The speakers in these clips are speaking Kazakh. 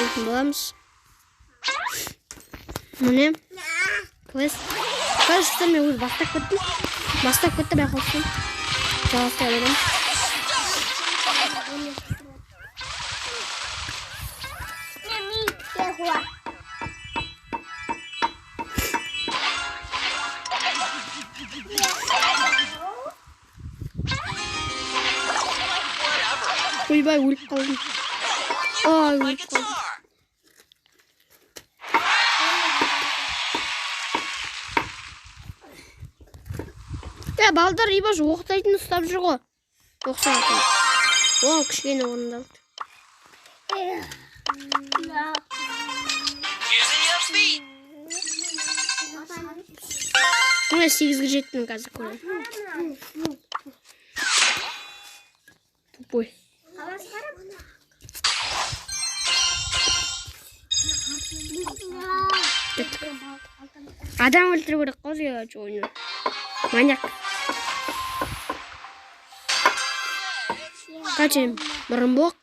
алатын боламыз. Міне. Квест. Квесттен мен өз бастап кеттім. Я қостым. Жалғастай берем. Ойбай, өліп қалдым. Ой, өліп қалдым. Балдар ибаш оқытайтын ұстап жүр ғой. Оқсағатын. О, кішкене орындалды. Мен 8-ге жеттім қазір көрем. Тупой. Адам өлтіру керек қой ойны. Маньяк. Қачем, бұрын боқ.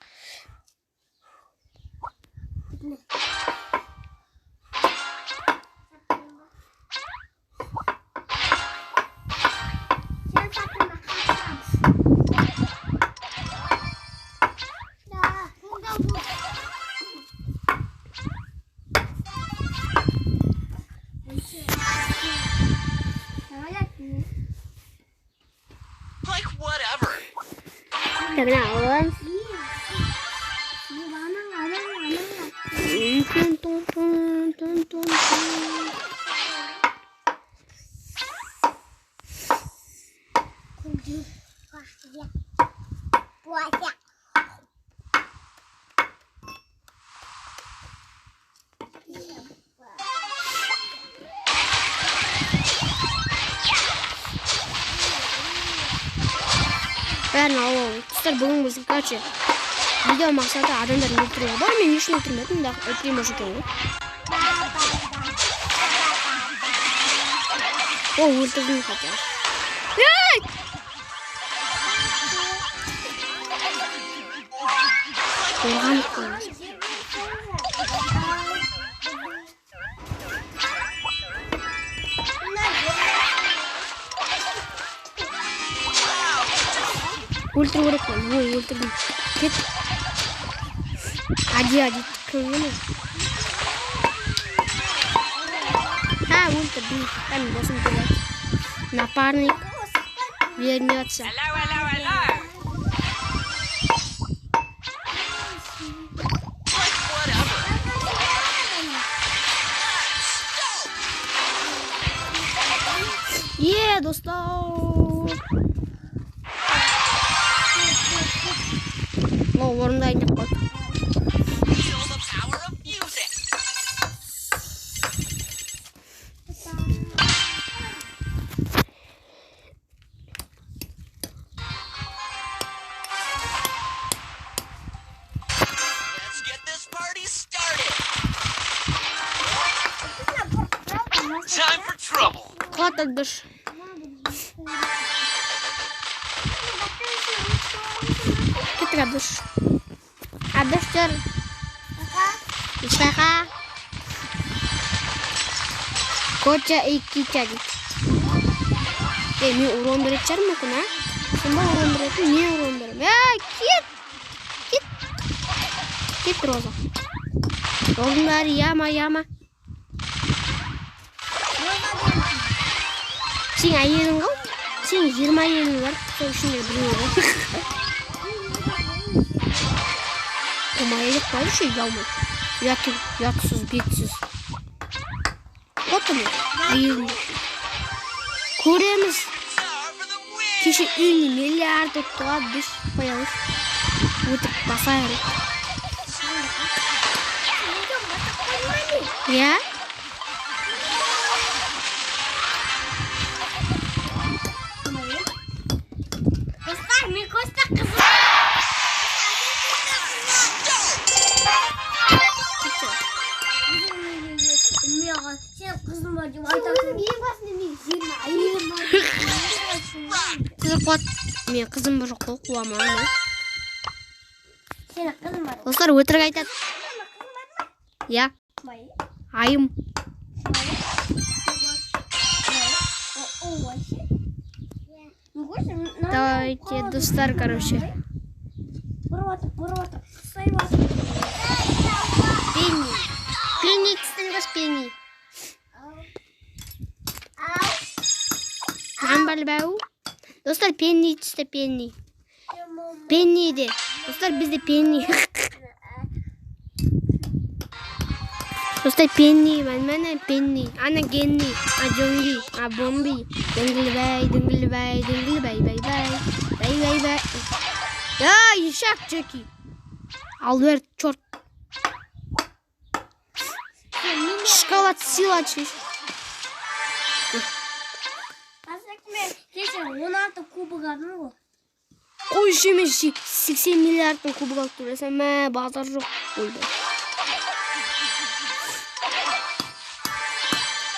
Làm nào lên бәрін алып құстар бүгін біздің короче видео мақсаты адамдарды өлтіруге бар. Мен ешін өлтірмедім, өлтірем уже екен ғой. О, өлтірдім хотя. Ей! Қорғанып қоймыз. Өлтіру керек қой. Ой, өлтірдім. Кет. Ади, кіргені. Өлтірдім. Кәні босым келеді. Напарник. Вернется. Достар. Орындайын деп қойды. Қатадыр. Кетік Абдыш. Абдыштыр. Ишаға. Коча икича дейді. Мен урон берет шығар мүмкін, а? Сен ба урон беретін? Мен урон берем. Кет! Кет, Роза. Розындар, яма. Сен әйелің ғой? Сен 20 әйелің бар. Сол үшін біреу ғой. Әйелік бар үші ұялмай. Ятсыз, бетсіз. Отымы әйелің. Көреміз. Кеше үйіне миллиард ұттыға біз қоямыз. Өтіп басайыры. Я? Мен қызым бар жоқ қуама. Достар өтірік айтады. Я. Мои. Айым. Давайте, достар, короче. Пенни. Пенни, кстати, пенни. Нам балбау. Достар, пенни, чисто пенни. Пенни де. Достар, bizde пенни. Dostlar penny, ben penny. Ana genni, a jongi, a bombi. Dingle bay, bay. Bay. Ya işak Jackie. Albert çort. Шоколад силачи. Кеше 16 кубок алдым ғой. Қой жемеші 80 миллиардтың кубок алып тұрасам, базар жоқ болды.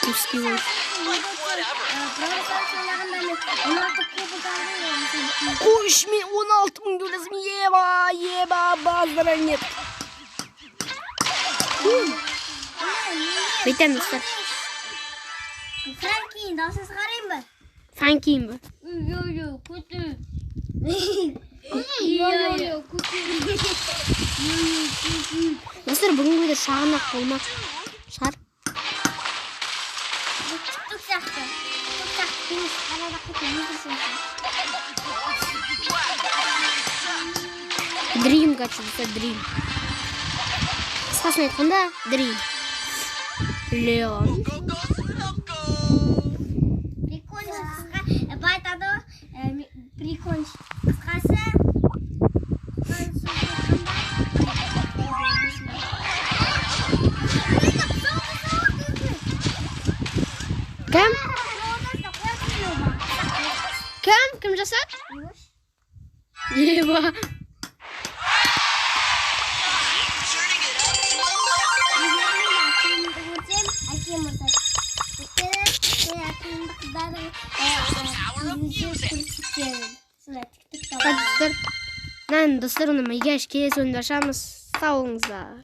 Узкий ой. Қойш мен 16 мың төлесім, еба, базара нет. Бейтен достар. Франкин, даусын шығарайын ба? Франкин ба? Йо-йо, күті. Достар, бүгін көйдер шағынақ болмақ. Шар. Түк сияқты. Кеңіс, арада күті өздірсің. Дрим качу, достар, дрим. Қысқасын айтқанда, дрим. Леон. Прикольно, байтады, прикольно. Қысқасы. Кім? Кім жасады? Еба. Достар, достар, оны егеш келесі ойында ашамыз. Сау болыңыздар.